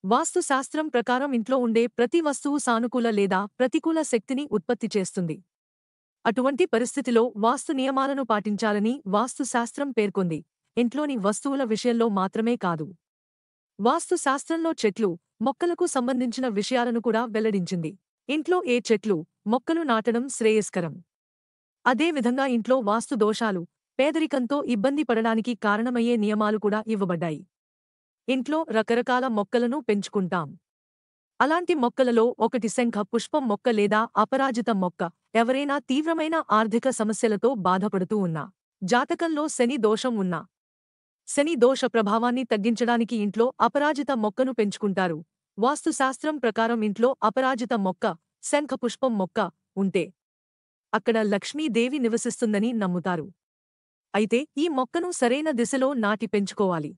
వాస్తు శాస్త్రం ప్రకారం ఇంట్లో ఉండే ప్రతి వస్తువు సానుకూల లేదా ప్రతికూల శక్తిని ఉత్పత్తి చేస్తుంది. అటువంటి పరిస్థితిలో వాస్తు నియమాలను పాటించాలని వాస్తు శాస్త్రం పేర్కొంది. ఇంట్లోని వస్తువుల విషయంలో మాత్రమే కాదు, వాస్తు శాస్త్రంలో చెట్లు, మొక్కలకు సంబంధించిన విషయాలను కూడా వెల్లడించింది. ఇంట్లో ఏ చెట్లు, మొక్కలు నాటడం శ్రేయస్కరం. అదే విధంగా ఇంట్లో వాస్తు దోషాలు, పేదరికంతో ఇబ్బంది పడడానికి కారణమయ్యే నియమాలు కూడా ఇవ్వబడ్డాయి. ఇంట్లో రకరకాల మొక్కలను పెంచుకుంటాం. అలాంటి మొక్కలలో ఒకటి శంఖ పుష్పం మొక్క లేదా అపరాజిత మొక్క. ఎవరైనా తీవ్రమైన ఆర్థిక సమస్యలతో బాధపడుతూ ఉన్నా, జాతకంలో శని దోషం ఉన్నా, శని దోష ప్రభావాన్ని తగ్గించడానికి ఇంట్లో అపరాజిత మొక్కను పెంచుకుంటారు. వాస్తుశాస్త్రం ప్రకారం ఇంట్లో అపరాజిత మొక్క, శంఖ పుష్పం మొక్క ఉంటే అక్కడ లక్ష్మీదేవి నివసిస్తుందని నమ్ముతారు. అయితే ఈ మొక్కను సరైన దిశలో నాటి పెంచుకోవాలి.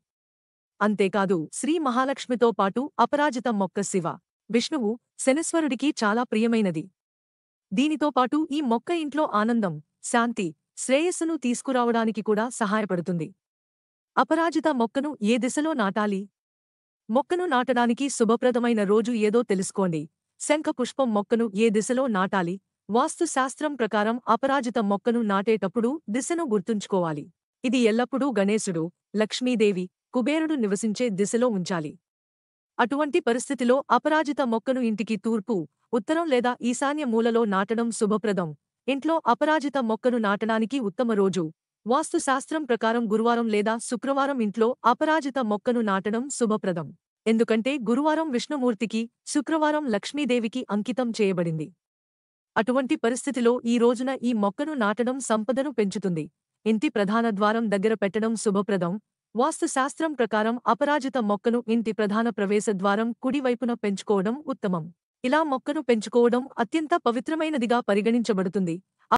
అంతేకాదు, శ్రీ మహాలక్ష్మితో పాటు అపరాజిత మొక్క శివ, విష్ణువు, శనీశ్వరుడికి చాలా ప్రియమైనది. దీనితో పాటు ఈ మొక్క ఇంట్లో ఆనందం, శాంతి, శ్రేయస్సును తీసుకురావడానికి కూడా సహాయపడుతుంది. అపరాజిత మొక్కను ఏ దిశలో నాటాలి? మొక్కను నాటడానికి శుభప్రదమైన రోజు ఏదో తెలుసుకోండి. శంఖ పుష్పం మొక్కను ఏ దిశలో నాటాలి? వాస్తు శాస్త్రం ప్రకారం అపరాజిత మొక్కను నాటేటప్పుడు దిశను గుర్తుంచుకోవాలి. ఇది ఎల్లప్పుడూ గణేశుడు, లక్ష్మీదేవి, కుబేరుడు నివసించే దిశలో ఉంచాలి. అటువంటి పరిస్థితిలో అపరాజిత మొక్కను ఇంటికి తూర్పు, ఉత్తరం లేదా ఈశాన్య మూలలో నాటడం శుభప్రదం. ఇంట్లో అపరాజిత మొక్కను నాటడానికి ఉత్తమ రోజు వాస్తు శాస్త్రం ప్రకారం గురువారం లేదా శుక్రవారం. ఇంట్లో అపరాజిత మొక్కను నాటడం శుభప్రదం. ఎందుకంటే గురువారం విష్ణుమూర్తికి, శుక్రవారం లక్ష్మీదేవికి అంకితం చేయబడింది. అటువంటి పరిస్థితిలో ఈ రోజున ఈ మొక్కను నాటడం సంపదను పెంచుతుంది. ఇంటి ప్రధాన ద్వారం దగ్గర పెట్టడం శుభప్రదం. వాస్తు శాస్త్రం ప్రకారం అపరాజిత మొక్కను ఇంటి ప్రధాన ప్రవేశ ద్వారం కుడివైపున పెంచుకోవడం ఉత్తమం. ఇలా మొక్కను పెంచుకోవడం అత్యంత పవిత్రమైనదిగా పరిగణించబడుతుంది.